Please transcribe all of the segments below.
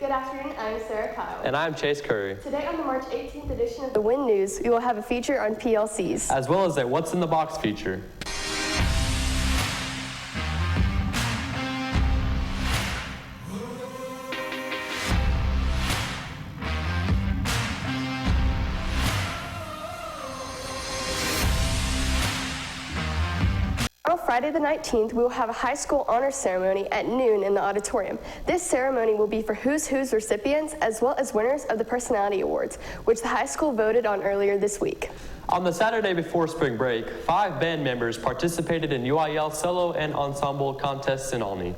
Good afternoon, I'm Sarah Kyle. And I'm Chase Curry. Today on the March 18th edition of the WIN News, we will have a feature on PLCs. As well as a What's in the Box feature. On Friday the 19th, we will have a high school honors ceremony at noon in the auditorium. This ceremony will be for Who's Who's recipients as well as winners of the Personality Awards, which the high school voted on earlier this week. On the Saturday before spring break, 5 band members participated in UIL solo and ensemble contests in Olney.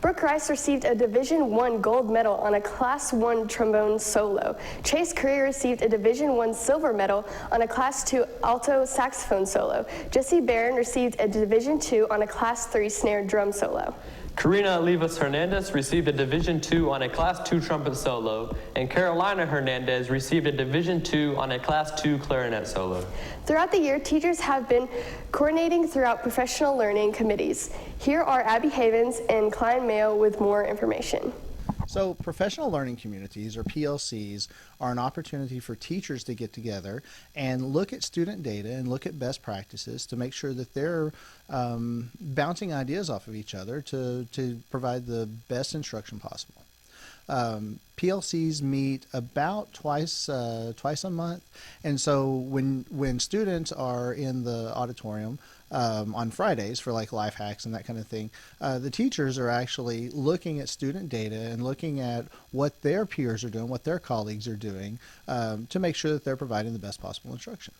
Brooke Rice received a Division I gold medal on a Class I trombone solo. Chase Curry received a Division I silver medal on a Class II alto saxophone solo. Jesse Barron received a Division II on a Class III snare drum solo. Karina Olivas Hernandez received a Division II on a Class II trumpet solo, and Carolina Hernandez received a Division II on a Class II clarinet solo. Throughout the year, teachers have been coordinating throughout professional learning committees. Here are Abby Havens and Klein Mayo with more information. So professional learning communities, or PLCs, are an opportunity for teachers to get together and look at student data and look at best practices to make sure that they're bouncing ideas off of each other to provide the best instruction possible. PLCs meet about twice a month, and so when students are in the auditorium on Fridays for like life hacks and that kind of thing, the teachers are actually looking at student data and looking at what their peers are doing, what their colleagues are doing, to make sure that they're providing the best possible instruction.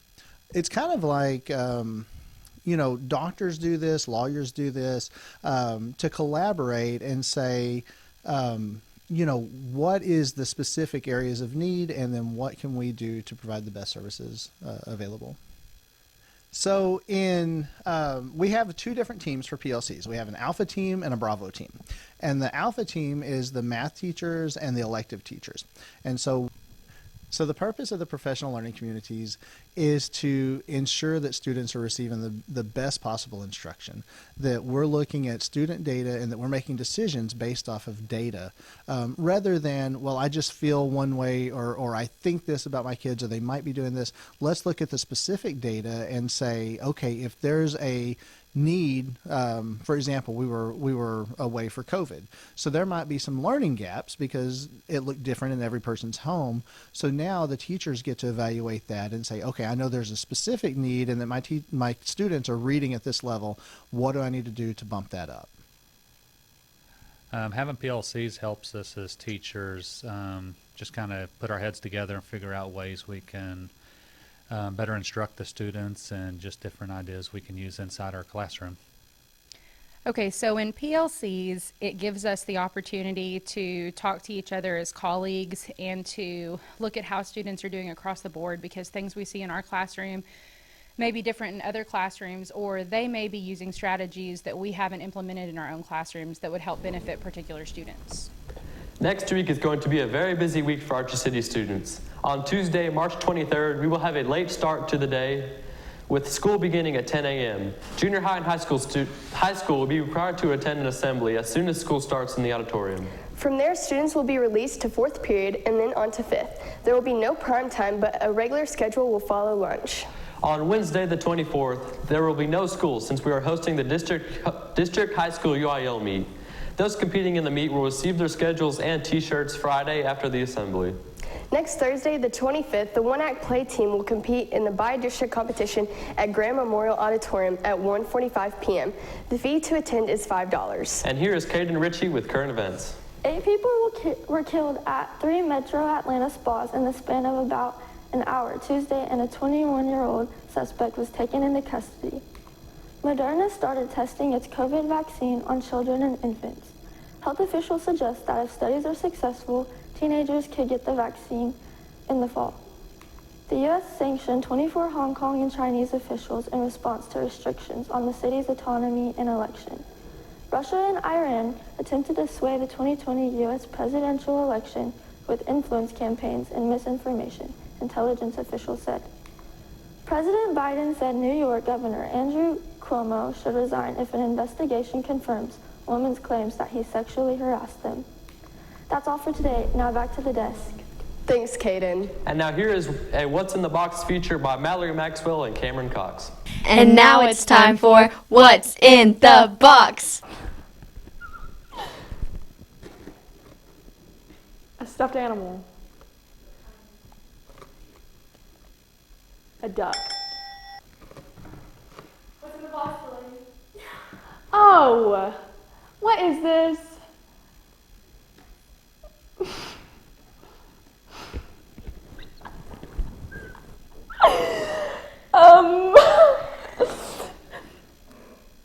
It's kind of like doctors do this, lawyers do this, to collaborate and say, what is the specific areas of need, and then what can we do to provide the best services available. So we have 2 different teams for PLCs. We have an Alpha team and a Bravo team. And the Alpha team is the math teachers and the elective teachers. And so the purpose of the professional learning communities is to ensure that students are receiving the best possible instruction, that we're looking at student data and that we're making decisions based off of data, rather than, well, I just feel one way or I think this about my kids or they might be doing this. Let's look at the specific data and say, okay, if there's a need, for example, we were away for COVID, so there might be some learning gaps because it looked different in every person's home. So now the teachers get to evaluate that and say, okay, I know there's a specific need and that my students are reading at this level. What do I need to do to bump that up? Having PLCs helps us as teachers just kind of put our heads together and figure out ways we can better instruct the students and just different ideas we can use inside our classroom. Okay, so in PLCs, it gives us the opportunity to talk to each other as colleagues and to look at how students are doing across the board, because things we see in our classroom may be different in other classrooms, or they may be using strategies that we haven't implemented in our own classrooms that would help benefit particular students. Next week is going to be a very busy week for Archer City students. On Tuesday, March 23rd, we will have a late start to the day with school beginning at 10 a.m. Junior high and high school will be required to attend an assembly as soon as school starts in the auditorium. From there, students will be released to 4th period and then on to 5th. There will be no prime time, but a regular schedule will follow lunch. On Wednesday, the 24th, there will be no school since we are hosting the district high school UIL meet. Those competing in the meet will receive their schedules and t-shirts Friday after the assembly. Next Thursday, the 25th, the one-act play team will compete in the bi-district competition at Grand Memorial Auditorium at 1:45 p.m. The fee to attend is $5. And here is Caden Ritchie with current events. 8 people were killed at 3 Metro Atlanta spas in the span of about an hour Tuesday, and a 21-year-old suspect was taken into custody. Moderna started testing its COVID vaccine on children and infants. Health officials suggest that if studies are successful, teenagers could get the vaccine in the fall. The U.S. sanctioned 24 Hong Kong and Chinese officials in response to restrictions on the city's autonomy and election. Russia and Iran attempted to sway the 2020 U.S. presidential election with influence campaigns and misinformation, intelligence officials said. President Biden said New York Governor Andrew Cuomo should resign if an investigation confirms women's claims that he sexually harassed them. That's all for today. Now back to the desk. Thanks, Caden. And now here is a What's in the Box feature by Mallory Maxwell and Cameron Cox. And now it's time for What's in the Box. A stuffed animal. A duck. What's in the box, Lily? Oh, what is this?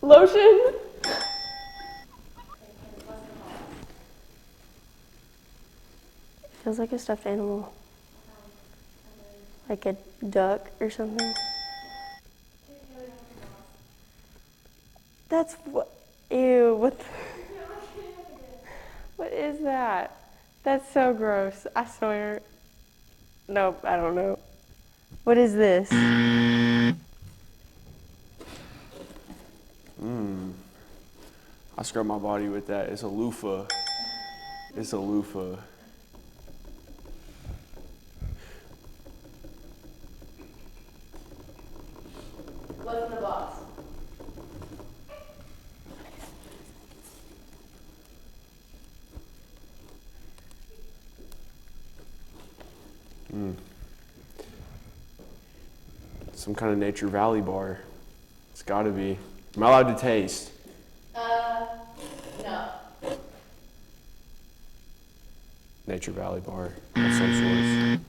Lotion? Feels like a stuffed animal. Like a duck or something. That's what. Ew. What is that? That's so gross. I swear. Nope, I don't know. What is this? I scrub my body with that. It's a loofah. It's a loofah. What's in the box? Some kind of Nature Valley bar. It's gotta be. Am I allowed to taste? No. Nature Valley bar of some sort.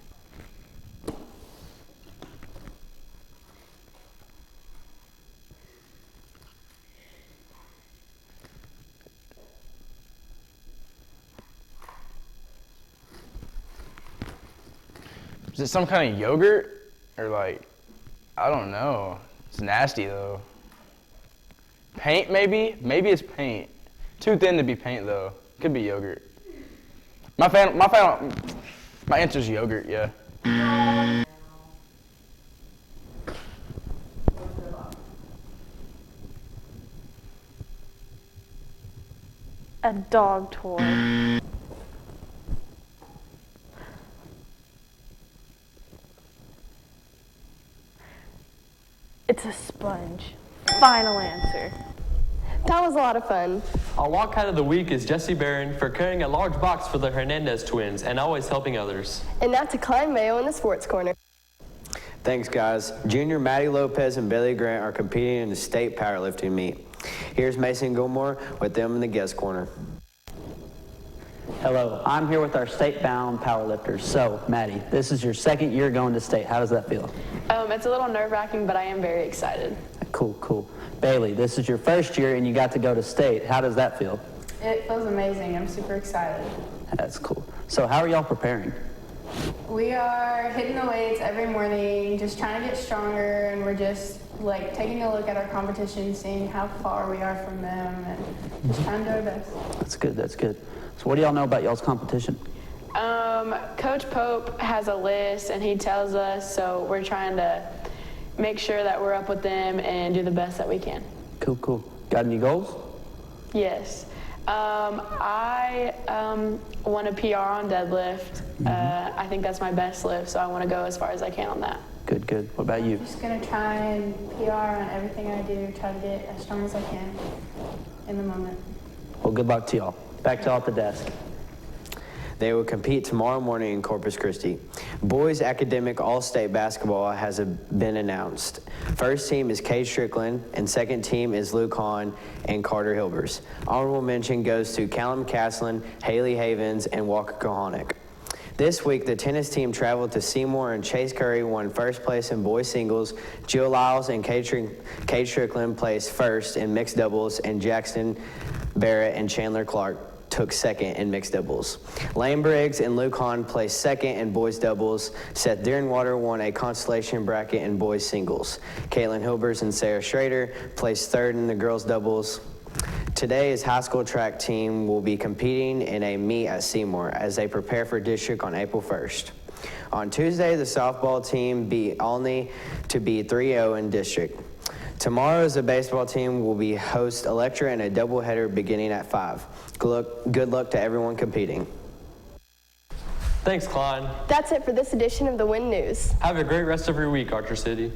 Is it some kind of yogurt? Or like, I don't know. It's nasty though. Paint maybe? Maybe it's paint. Too thin to be paint though. Could be yogurt. My answer's yogurt, yeah. A dog toy. It's a sponge. Final answer. That was a lot of fun. Our walk cat of the week is Jesse Barron for carrying a large box for the Hernandez twins and always helping others. And now to Klein Mayo in the Sports Corner. Thanks, guys. Junior Maddie Lopez and Bailey Grant are competing in the state powerlifting meet. Here's Mason Gilmore with them in the guest corner. Hello, I'm here with our state-bound powerlifters. So, Maddie, this is your second year going to state. How does that feel? It's a little nerve-wracking, but I am very excited. Cool. Bailey, this is your first year and you got to go to state. How does that feel? It feels amazing. I'm super excited. That's cool. So how are y'all preparing? We are hitting the weights every morning, just trying to get stronger, and we're just like taking a look at our competition, seeing how far we are from them, and just trying to do our best. That's good. So what do y'all know about y'all's competition? Coach Pope has a list, and he tells us, so we're trying to make sure that we're up with them and do the best that we can. Cool. Got any goals? Yes. I want a PR on deadlift. I think that's my best lift, so I want to go as far as I can on that. Good. What about you? I'm just going to try and PR on everything I do, try to get as strong as I can in the moment. Well, good luck to y'all. Back to y'all at the desk. They will compete tomorrow morning in Corpus Christi. Boys Academic All-State Basketball has been announced. First team is Cade Strickland, and second team is Luke Hahn and Carter Hilbers. Honorable mention goes to Callum Caslin, Haley Havens, and Walker Kohanic. This week, the tennis team traveled to Seymour, and Chase Curry won first place in boys singles. Jill Lyles and Cade Strickland placed first in mixed doubles, and Jackson Barrett and Chandler Clark took second in mixed doubles. Lane Briggs and Luke Hahn placed second in boys doubles. Seth Deerenwater won a consolation bracket in boys singles. Caitlin Hilbers and Sarah Schrader placed third in the girls doubles. Today's high school track team will be competing in a meet at Seymour as they prepare for district on April 1st. On Tuesday, the softball team beat Olney to be 3-0 in district. Tomorrow, the baseball team will be host Electra in a doubleheader beginning at 5. Good luck to everyone competing. Thanks, Klein. That's it for this edition of the Win News. Have a great rest of your week, Archer City.